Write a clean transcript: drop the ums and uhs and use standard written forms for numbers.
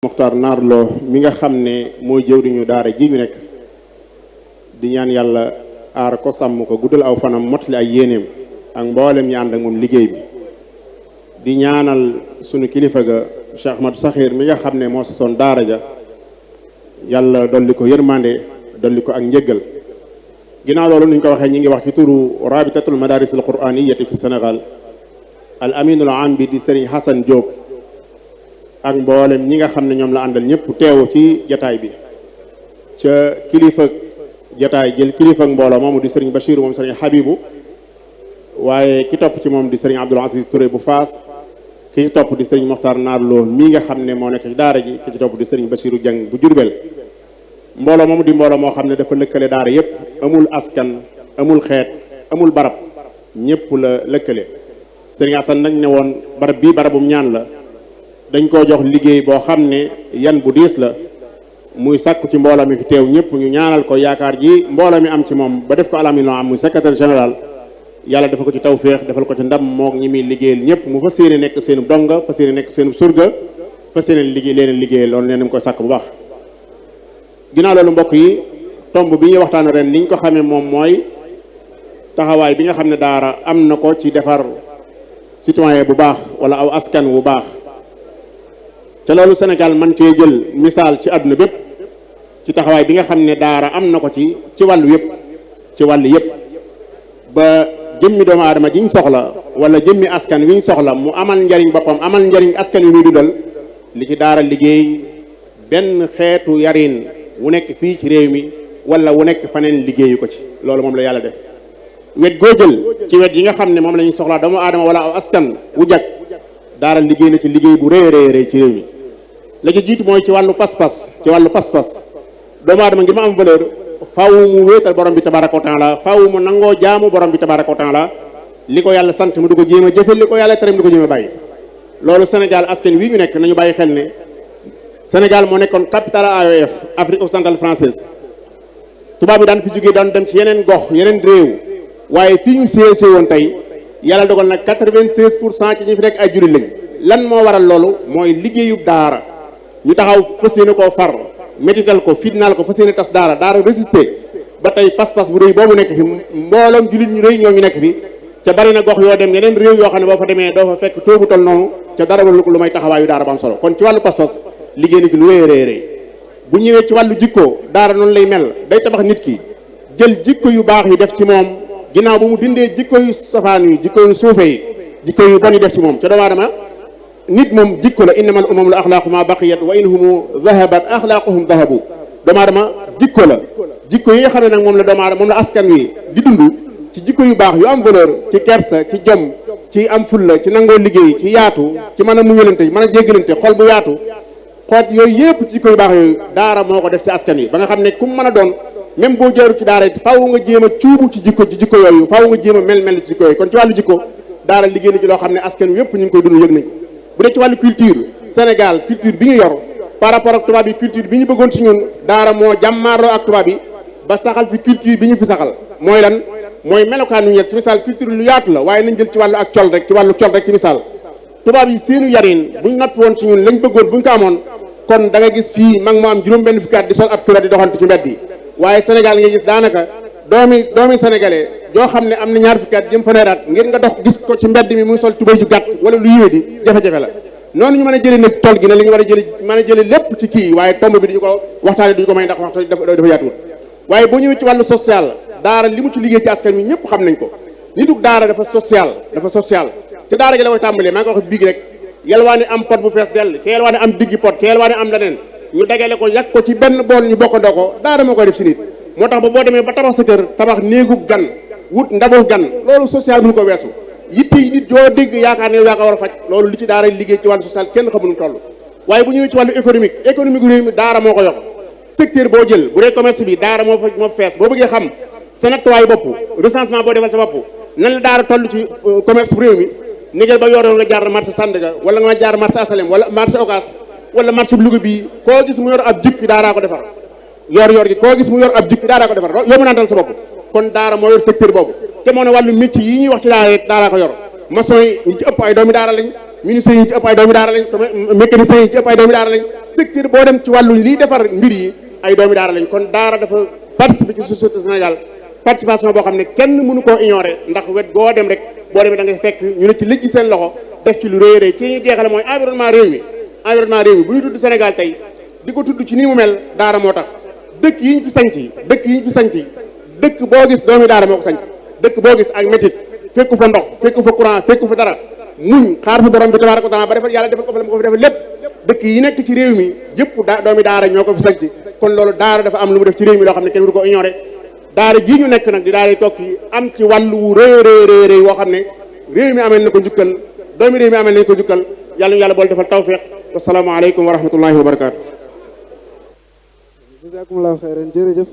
Mokhtar Naar Lo mi nga xam ne mooy jëwriñu daara ji ñu nekk di ñaan yàlla aar ko sàmm ko guddal aw fanam motali ay yéeneem ak mboolem ñi ànd ak moom liggéey bi di ñaanal sunu kilifa ga Cheikh Ahmadou Sakhir mi nga xam ne moo sosoon daara ja yàlla dolli ko yërmande dolli ko ak njëggal ginnaaw loolu ni ñu ko waxee ñi ngi wax ci turu rabitatul madaris al qur'aniyati fi Sénégal al aminul am bi di Serigne Hassan Diop ak mboolem ñi nga xam ne ñoom la àndal ñëpp teewu ci jataay bi ca kilifa jataay jël kilifa mbooloo moomu di Serigne Bachir moom Serigne Habibou waaye ki topp ci moom di Serigne Abdoul Aziz Touré bu Faas ki ci topp di Serigne Mokhtar Naar Lo mii nga xam ne moo nekk ci daara ji ki ci topp di Serigne Bachirou Dieng bu Jurbel mbooloo moomu di mbooloo moo xam ne dafa lëkkale daara yëpp amul askan amul xeet amul barab ñëpp la lëkkale Serigne Assane nag ne woon barab bii barabum ñaan la dañ koo jox liggéey boo xam ne yan bu diis la muy sàkku ci mbooloo mi fi teew ñëpp ñu ñaanal ko yaakaar ji mbooloo mi am ci moom ba def ko alamino am muy secrétaire général yàlla dafa ko ci tawféex defal ko ci ndam moog ñi muy liggéeyal ñëpp mu fas yéene nekk seenu donga fas yéene nekk seenu surga fas yéene liggéey leen liggéey loolu nee nañ koy sàkk bu baax ginnaaw loolu mbokk yi tomb bi ñuy waxtaan ren niñ ko xamee moom mooy taxawaay bi nga xam ne daara am na ko ci defar citoyen bu baax wala aw askan wu baax te loolu Sénégal man cee jël misaal ci àdduna bépp ci taxawaay bi nga xam ne daara am na ko ci wàllu yëpp ba jëmmi doomu aadama jiñ soxla wala jëmmi askan wiñ soxla mu amal njariñ boppam amal njariñ askan wi muy dundal li ci daara liggéey benn xeetu yarin wu nekk fii ci réew mi wala wu nekk faneen liggéeyu ko ci loolu moom la yàlla def wet goo jël ci wet yi nga xam ne moom la ñuy soxlaa doomu aadama wala aw askan wu jag daara liggéey na ci liggéey bu rëy ci réew mi la ci jiitu mooy ci wàllu pas-pas doomu aadama ngir ma am valeur faaw mu wéetal borom bi tabaraka wa taala faaw mu nangoo jaamu borom bi tabaraka wa taala li ko yàlla sant mu du ko jéem a jëfe li ko yàlla tere mu du ko jéem a bàyyi loolu Sénégal askan wi ñu nekk nañu bàyyi xel ne Sénégal moo nekkoon capitale AOF Afrique occidentale française tubaab bi daan fi jógee daan dem ci yeneen gox yeneen réew waaye fii ñu siège woon tey yàlla dogal nag 96% ci ñi fi nekk ay jullit lañ lan moo waral loolu mooy liggéeyub daara ñu taxaw fas yéene koo far métital ko fitnaal ko fas yéene tas daara résister ba tey pas-pas bu rëy boobu nekk fi mbooloom jullit ñu rëy ñoo ñu nekk fi ca bari na gox yoo dem yeneen réew yoo xam ne boo fa demee doo fa fekk toogu tol noonu ca dara lu may taxawaayu daara ba am solo kon ci wàllu pas-pas liggéey na ci lu rëy bu ñëwee ci wàllu jikko daara noonu lay mel day tabax nit ki jël jikko yu baax yi def ci moom ginnaaw bu mu dindee jikko yu safaan yi jikko yu suufe yi jikko yu bon yi def ci moom ca doomu aadama nit moom jikko la innamal umamu axlaaqu ma baqiyat wa in humu dhahabat axlaaquhum dhahabu doomu aadama jikko la jikko yi nga xam ne nag moom la doomu aadama moom la askan wi di dund ci jikko yu baax yu am valeur ci kersa ci jom ci am fulla ci nangoo liggéey ci yaatu ci mën a muñalante mën a jéggalante xol bu yaatu xoot yooyu yëpp ci jikko yu baax yooyu daara moo ko def ci askan wi ba nga xam ne ku mën a doon même boo jaaru ci daara faaw nga jéem a cuubu ci jikko yooyu faaw nga jéem a mel ci jikko yooyu kon ci wàllu jikko daara liggéey na ci loo xam ne askan wi yëpp ñu ngi koy dund yëg nañ ko bu dee ci wàllu culture Sénégal culture bi ñu yor par rapport ak tubaab yi culture bi ñu bëggoon ci ñun daara moo jàmmaarloo ak tubaab yi ba saxal fi culture bi ñu fi saxal mooy lan mooy melokaan ñu ci misaal culture lu yaatu la waaye nañ jël ci wàllu ak col rek ci misaal tubaab yi seenu yarin buñ noppi woon ci ñun lañ bëggoon buñ ko amoon kon da nga gis fii mag moo am juróom benn fukki at di sol ab culotte di doxantu ci mbedd yi waaye Sénégal nga gis daanaka doomi sénégalais joo xam ne am na ñaar fukki at jëm fanweeraat ngir nga dox gis ko ci mbedd mi muy sol tubéy ju gàtt wala lu yiwee di jafe-jafe la noonu ñu mën a jëlee nag tool gi ne li ñu war a jëli mën a jëlee lépp ci kii waaye tomb bi duñu ko waxtaane duñu ko may ndax waxtu dafa yaatuwul waaye boo ñëwee ci wàllu social daara li mu ci liggéey ci askan wi ñëpp xam nañ ko nituk daara dafa social te daara gi la koy tàmbalee maa ngi ko wax biig rek yelwaani am pot bu fees dell ke yelwaani am diggi pot ke yelwaani am leneen ñu dagale ko yàq ko ci benn bool ñu bokkandoo ko daara moo koy def ci nit moo tax ba boo demee ba tabax sa kër tabax néegu gan wut ndabul gan loolu social mënu ko weesu yitte yi nit yoo dégg yaakaar ne yow yaa ko war a faj loolu li ci daara liggéey ci wàllu social kenn xamul toll waaye bu ñëwee ci wàllu économique réew mi daara moo ko yokk secteur boo jël bu dee commerce bi daara moo fees boo bëggee xam sa nattuwaayu bopp recensement boo defal sa bopp nan la daara toll ci commerce bu réew mi nigel ba yoroon nga jaar marché Sandaga wala nga jaar marché Asalem wala marché Ocass wala marché bu Louga bii koo gis mu yor ab jikki daaraa ko defar yor gi koo gis mu yor ab jikki daaraa ko defar yow mu naantal sa bopp kon daara moo yor secteur boobu te moo ne wàllu métier yi ñuy wax ci daaraa ko yor maçon yi ñu ci ëpp ay doomi daara lañ ministres yi ci ëpp ay doomi daara lañ mécaniciens yi ci ëpp ay doomi daara lañ secteur boo dem ci wàllu liy defar mbir yi ay doomi daara lañ kon daara dafa participer ci société Sénégal participation boo xam ne kenn mënu koo ignorer ndax wet goo dem rek boo demee da ngay fekk ñu ne ci lëj seen loxo def ci lu rëy rëy ci ñu jeexale mooy environnement réew mi bu ñu tudd Sénégal tey di ko tudd ci nii mu mel daara moo tax dëkk yi ñu fi sanc dëkk boo gis doomi daara moo ko sanc dëkk boo gis ak métit fekku fa ndox fekku fa courant fekku fa dara muñ xaar fi borom bi tabaaraka wa taala ba defal yàlla defal ko fa la ma ko fi defal lépp dëkk yi nekk ci réew mi yëpp doomi daara ñoo ko fi sanc kon loolu daara dafa am lu mu def ci réew mi loo xam ne kenn waru ko ignorer daara jii ñu nekk nag di daara tokki am ci wàllu wu rëy woo xam ne réew mi amel na ko njukkal doomi réew mi amel nañ ko njukkal yàlla ñu yàlla boole defal tawfiq wassalaamu aleykum wa rahmatullahi wa barakaatu. jazakumullahu xayran jërëjëf.